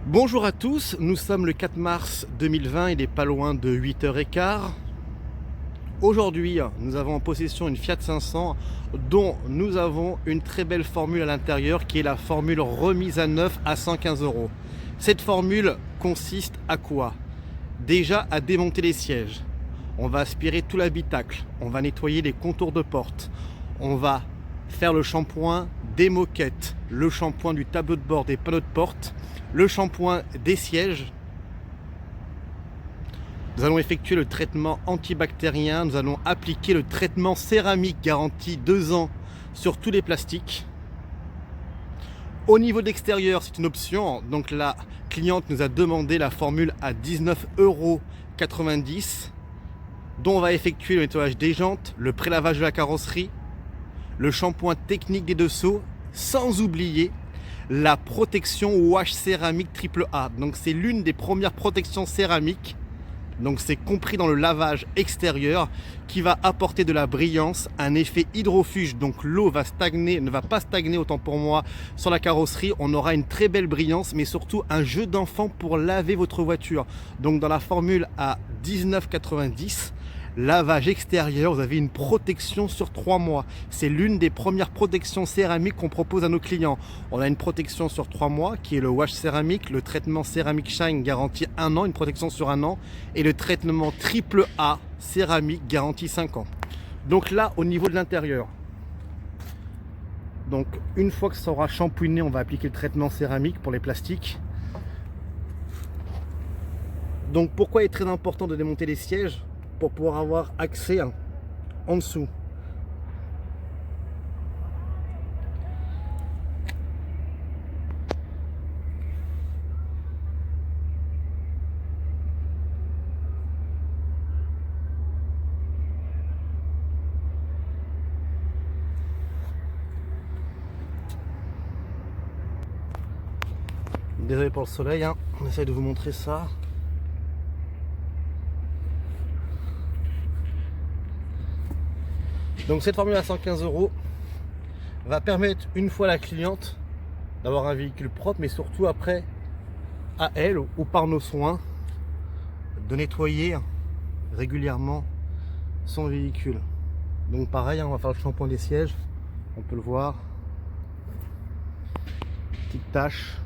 Bonjour à tous, nous sommes le 4 mars 2020, il est pas loin de 8h15. Aujourd'hui, nous avons en possession une Fiat 500 dont nous avons une très belle formule à l'intérieur qui est la formule remise à neuf à 115 euros. Cette formule consiste à quoi? Déjà à démonter les sièges. On va aspirer tout l'habitacle, on va nettoyer les contours de porte, on va faire le shampoing des moquettes, le shampoing du tableau de bord des panneaux de porte, le shampoing des sièges. Nous allons effectuer le traitement antibactérien, nous allons appliquer le traitement céramique garanti 2 ans sur tous les plastiques. Au niveau de l'extérieur, c'est une option, donc la cliente nous a demandé la formule à 19,90 €, dont on va effectuer le nettoyage des jantes, le prélavage de la carrosserie, le shampoing technique des dessous, sans oublier la protection wash céramique triple A. Donc c'est l'une des premières protections céramiques. Donc c'est compris dans le lavage extérieur qui va apporter de la brillance, un effet hydrofuge. Donc l'eau va stagner, ne va pas stagner autant pour moi sur la carrosserie. On aura une très belle brillance, mais surtout un jeu d'enfant pour laver votre voiture. Donc dans la formule à 19,90 €, lavage extérieur, vous avez une protection sur 3 mois. C'est l'une des premières protections céramiques qu'on propose à nos clients. On a une protection sur 3 mois qui est le wash céramique, le traitement céramique shine garanti 1 an, une protection sur 1 an, et le traitement triple A céramique garanti 5 ans. Donc là, au niveau de l'intérieur, donc une fois que ça aura shampooiné, on va appliquer le traitement céramique pour les plastiques. Donc pourquoi il est très important de démonter les sièges? Pour pouvoir avoir accès en dessous. Désolé pour le soleil, on essaye de vous montrer ça. Donc cette formule à 115 € va permettre une fois à la cliente d'avoir un véhicule propre, mais surtout après à elle ou par nos soins de nettoyer régulièrement son véhicule. Donc pareil, on va faire le shampoing des sièges, on peut le voir, petite tache.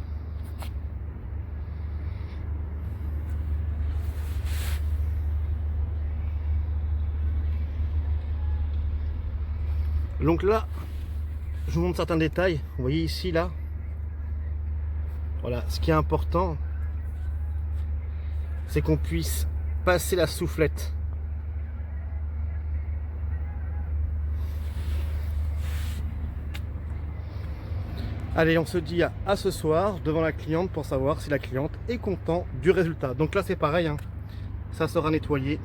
Donc là, je vous montre certains détails. Vous voyez ici, là, voilà, ce qui est important, c'est qu'on puisse passer la soufflette. Allez, on se dit à ce soir devant la cliente pour savoir si la cliente est contente du résultat. Donc là, c'est pareil, ça sera nettoyé.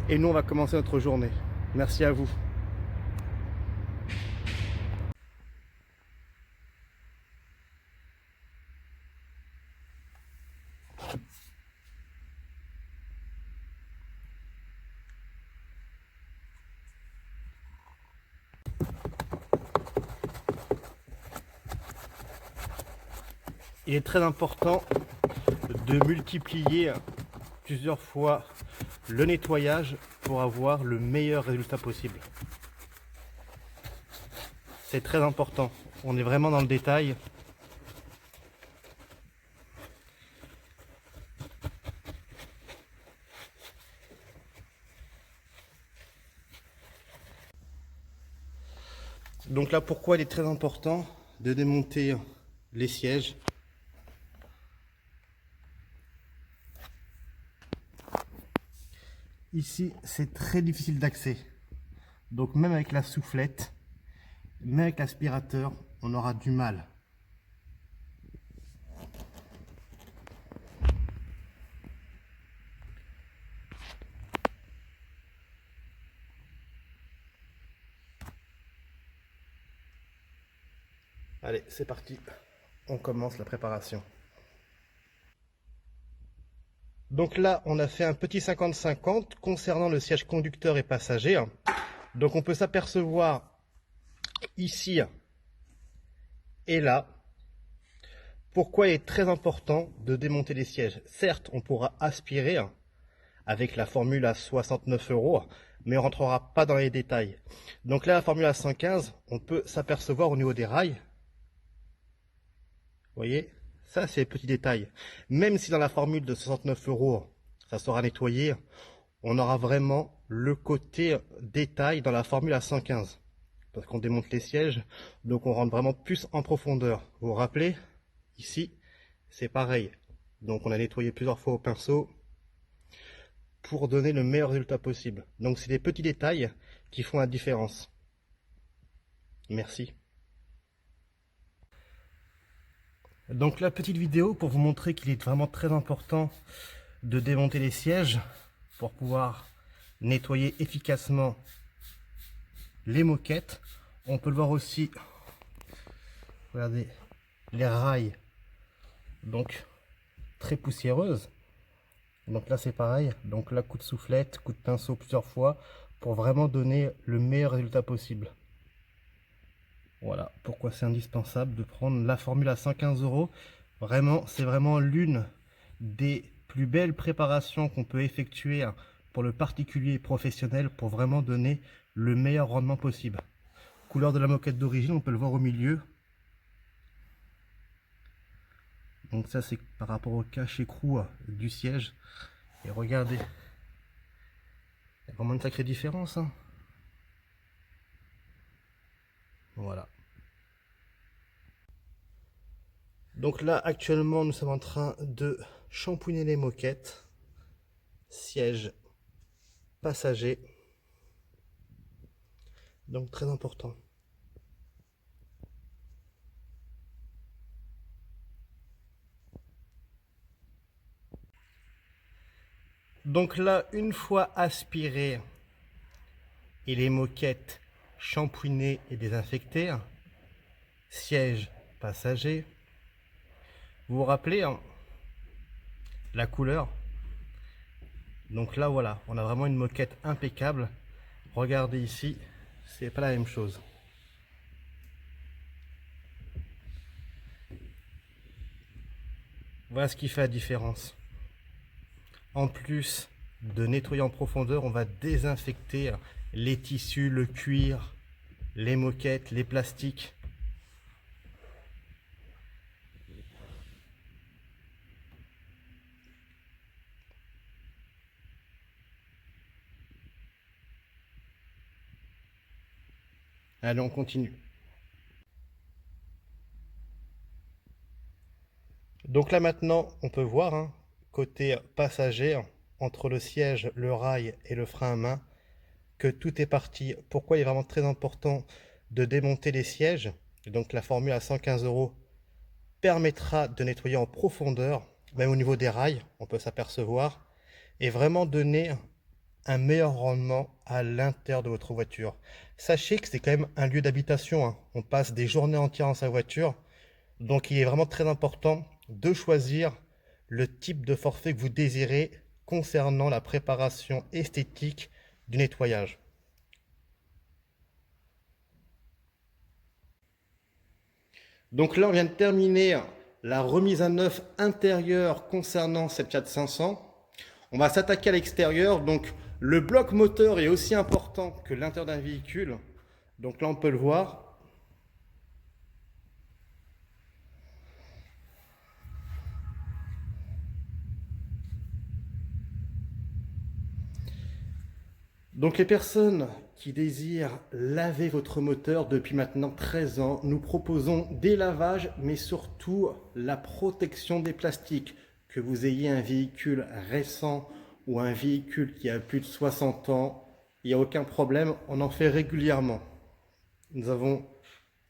Et nous, on va commencer notre journée. Merci à vous. Il est très important de multiplier plusieurs fois le nettoyage pour avoir le meilleur résultat possible. C'est très important. On est vraiment dans le détail. Donc là, pourquoi il est très important de démonter les sièges? Ici, c'est très difficile d'accès. Donc même avec la soufflette, même avec l'aspirateur, on aura du mal. Allez, c'est parti. On commence la préparation. Donc là, on a fait un petit 50-50 concernant le siège conducteur et passager. Donc on peut s'apercevoir ici et là Pourquoi il est très important de démonter les sièges? Certes, on pourra aspirer avec la formule à 69 €, mais on ne rentrera pas dans les détails. Donc là, la formule à 115, on peut s'apercevoir au niveau des rails. Vous voyez, ça c'est les petits détails. Même si dans la formule de 69 €, ça sera nettoyé, on aura vraiment le côté détail dans la formule à 115. Parce qu'on démonte les sièges, donc on rentre vraiment plus en profondeur. Vous vous rappelez, ici, c'est pareil. Donc on a nettoyé plusieurs fois au pinceau pour donner le meilleur résultat possible. Donc c'est des petits détails qui font la différence. Merci. Donc la petite vidéo pour vous montrer qu'il est vraiment très important de démonter les sièges pour pouvoir nettoyer efficacement les moquettes. On peut le voir aussi, regardez, les rails, donc très poussiéreuses. Donc là c'est pareil, donc là coup de soufflette, coup de pinceau plusieurs fois pour vraiment donner le meilleur résultat possible. Voilà pourquoi c'est indispensable de prendre la formule à 115 €. Vraiment, c'est vraiment l'une des plus belles préparations qu'on peut effectuer pour le particulier et professionnel pour vraiment donner le meilleur rendement possible. Couleur de la moquette d'origine, on peut le voir au milieu. Donc ça c'est par rapport au cache-écrou du siège. Et regardez, il y a vraiment une sacrée différence. Voilà. Donc là actuellement nous sommes en train de shampouiner les moquettes. Siège passager. Donc très important. Donc là, une fois aspiré et les moquettes shampouinées et désinfectées, siège passager, vous vous rappelez la couleur? Donc là voilà, on a vraiment une moquette impeccable. Regardez ici, c'est pas la même chose. Voilà ce qui fait la différence. En plus de nettoyer en profondeur, on va désinfecter les tissus, le cuir, les moquettes, les plastiques. Allez, on continue. Donc là maintenant, on peut voir, côté passager, entre le siège, le rail et le frein à main, que tout est parti. Pourquoi il est vraiment très important de démonter les sièges? Donc la formule à 115 € permettra de nettoyer en profondeur, même au niveau des rails, on peut s'apercevoir, et vraiment donner un meilleur rendement à l'intérieur de votre voiture. Sachez que c'est quand même un lieu d'habitation, on passe des journées entières dans sa voiture, donc il est vraiment très important de choisir le type de forfait que vous désirez concernant la préparation esthétique du nettoyage. Donc là, on vient de terminer la remise à neuf intérieure concernant cette Fiat 500. On va s'attaquer à l'extérieur. Donc le bloc moteur est aussi important que l'intérieur d'un véhicule. Donc là, on peut le voir. Donc les personnes qui désirent laver votre moteur depuis maintenant 13 ans, nous proposons des lavages, mais surtout la protection des plastiques. Que vous ayez un véhicule récent ou un véhicule qui a plus de 60 ans, il n'y a aucun problème, on en fait régulièrement. Nous avons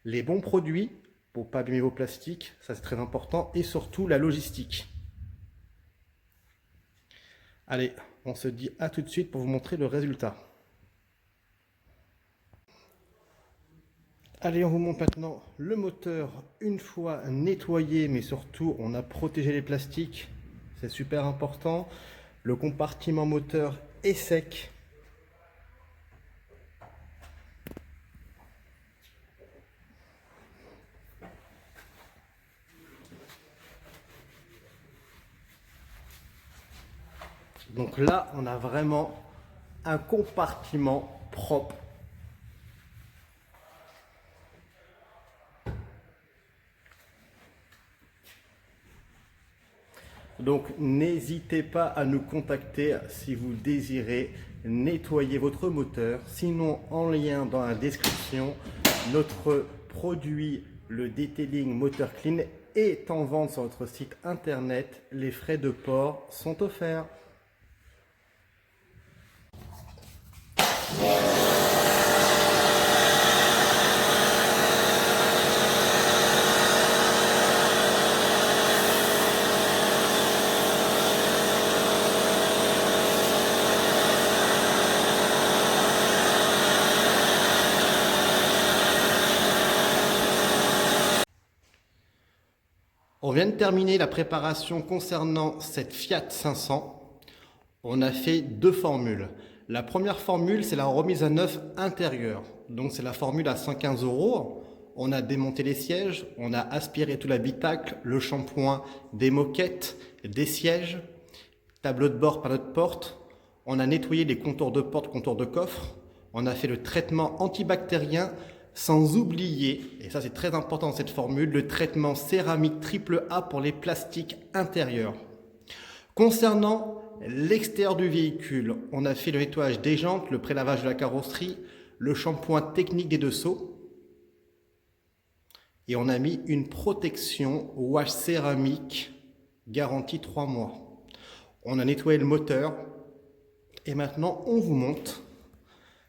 les bons produits pour ne pas abîmer vos plastiques, ça c'est très important, et surtout la logistique. Allez, on se dit à tout de suite pour vous montrer le résultat. Allez, on vous montre maintenant le moteur une fois nettoyé, mais surtout on a protégé les plastiques, c'est super important. Le compartiment moteur est sec. Donc là, on a vraiment un compartiment propre. Donc n'hésitez pas à nous contacter si vous désirez nettoyer votre moteur. Sinon, en lien dans la description, notre produit, le Detailing Motor Clean, est en vente sur notre site internet. Les frais de port sont offerts. On vient de terminer la préparation concernant cette Fiat 500. On a fait deux formules. La première formule, c'est la remise à neuf intérieure. Donc c'est la formule à 115 €. On a démonté les sièges, on a aspiré tout l'habitacle, le shampoing, des moquettes, des sièges, tableau de bord, panneau de porte. On a nettoyé les contours de porte, contours de coffre. On a fait le traitement antibactérien, sans oublier, et ça c'est très important dans cette formule, le traitement céramique triple A pour les plastiques intérieurs. Concernant l'extérieur du véhicule, on a fait le nettoyage des jantes, le prélavage de la carrosserie, le shampoing technique des deux seaux. Et on a mis une protection wash céramique garantie 3 mois. On a nettoyé le moteur. Et maintenant, on vous montre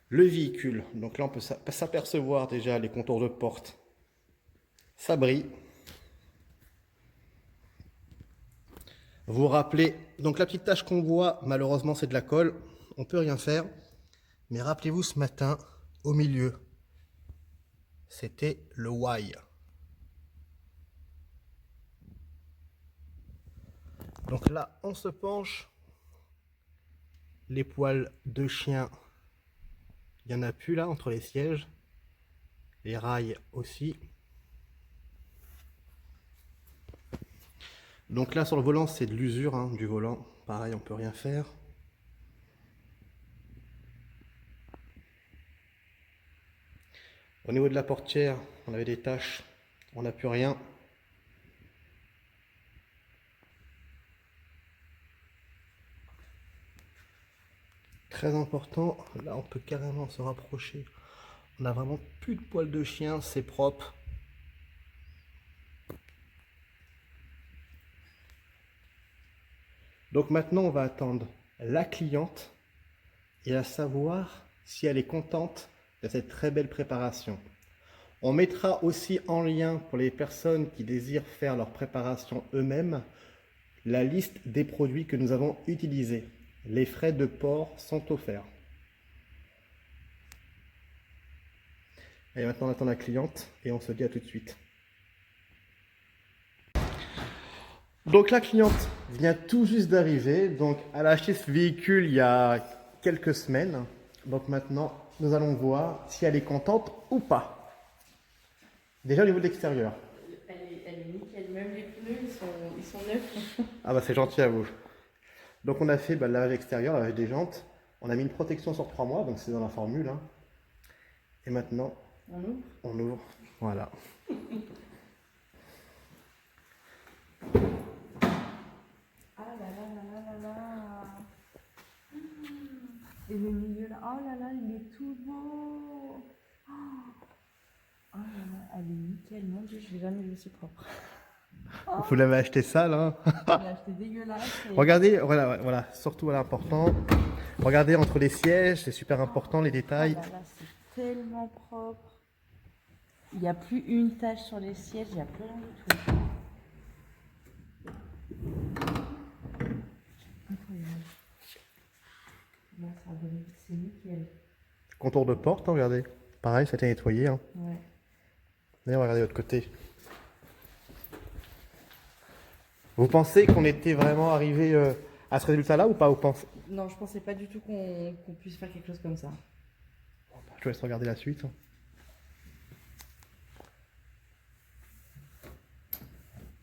le véhicule. Donc là, on peut s'apercevoir déjà les contours de porte. Ça brille. Vous vous rappelez, donc la petite tache qu'on voit, malheureusement, c'est de la colle. On peut rien faire. Mais rappelez-vous ce matin, au milieu, c'était le why. Donc là, on se penche. Les poils de chien, il n'y en a plus là entre les sièges. Les rails aussi. Donc là sur le volant, c'est de l'usure du volant. Pareil, on peut rien faire. Au niveau de la portière, on avait des taches. On n'a plus rien. Très important, là on peut carrément se rapprocher. On n'a vraiment plus de poils de chien, c'est propre. Donc maintenant on va attendre la cliente et à savoir si elle est contente de cette très belle préparation. On mettra aussi en lien pour les personnes qui désirent faire leur préparation eux-mêmes la liste des produits que nous avons utilisés. Les frais de port sont offerts. Et maintenant on attend la cliente et on se dit à tout de suite. Donc la cliente vient tout juste d'arriver, donc elle a acheté ce véhicule il y a quelques semaines. Donc maintenant nous allons voir si elle est contente ou pas. Déjà au niveau de l'extérieur. Elle est nickel, même les pneus ils sont neufs. Ah bah c'est gentil à vous. Donc on a fait le lavage extérieur, le lavage des jantes. On a mis une protection sur 3 mois, donc c'est dans la formule. Et maintenant, on ouvre. Voilà. Ah là là là là là là. Et le milieu là, oh là là, il est tout beau. Oh là là, elle est nickel, mon Dieu, je l'ai jamais vu aussi propre. Oh. Vous l'avez acheté sale, hein? Je l'ai acheté dégueulasse. Et... Regardez, voilà, surtout l'important. Regardez entre les sièges, c'est super important les détails. Oh là là, c'est tellement propre. Il n'y a plus une tache sur les sièges, il n'y a plus rien du tout. Incroyable. Là, c'est nickel. Contour de porte, regardez. Pareil, ça a été nettoyé. Ouais. D'ailleurs, regardez de l'autre côté. Vous pensez qu'on était vraiment arrivé à ce résultat-là ou pas? Non, je pensais pas du tout qu'on puisse faire quelque chose comme ça. Je vous laisse regarder la suite.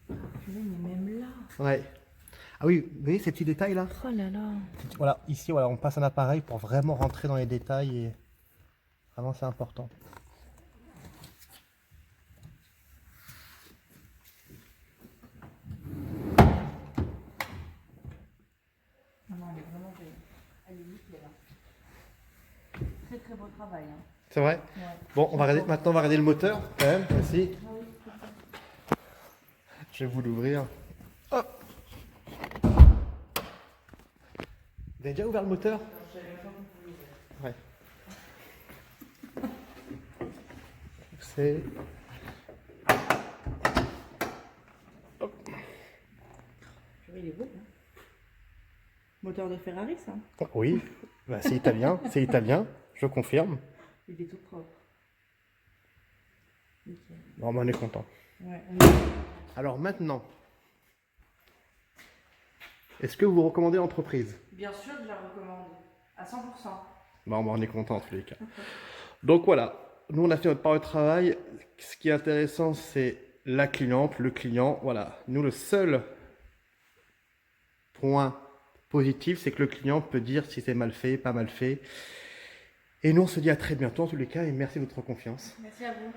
Purée, mais même là. Ouais. Ah oui, vous voyez ces petits détails là? Oh là là. Voilà, ici, voilà, on passe un appareil pour vraiment rentrer dans les détails et vraiment c'est important. Non, non, elle est vraiment belle. Elle est nickel. Très très beau travail. Hein. C'est vrai? Ouais. Bon, on va regarder, maintenant on va regarder le moteur quand même, voici. Ah oui, c'est ça. Je vais vous l'ouvrir. Hop. Vous avez déjà ouvert le moteur? Ouais. C'est... Il est beau. Hein. Moteur de Ferrari, ça. Oui, bah, c'est italien, je confirme. Il est tout propre. Nickel. Bon, bah, on est content. Ouais, Alors maintenant, est-ce que vous recommandez l'entreprise? Bien sûr que je la recommande. À 100%. Bon, bah, on est content en tous les cas. Donc voilà, nous on a fait notre part de travail. Ce qui est intéressant, c'est la cliente, le client. Voilà, nous le seul point positif, c'est que le client peut dire si c'est mal fait, pas mal fait. Et nous on se dit à très bientôt en tous les cas et merci de votre confiance. Merci à vous.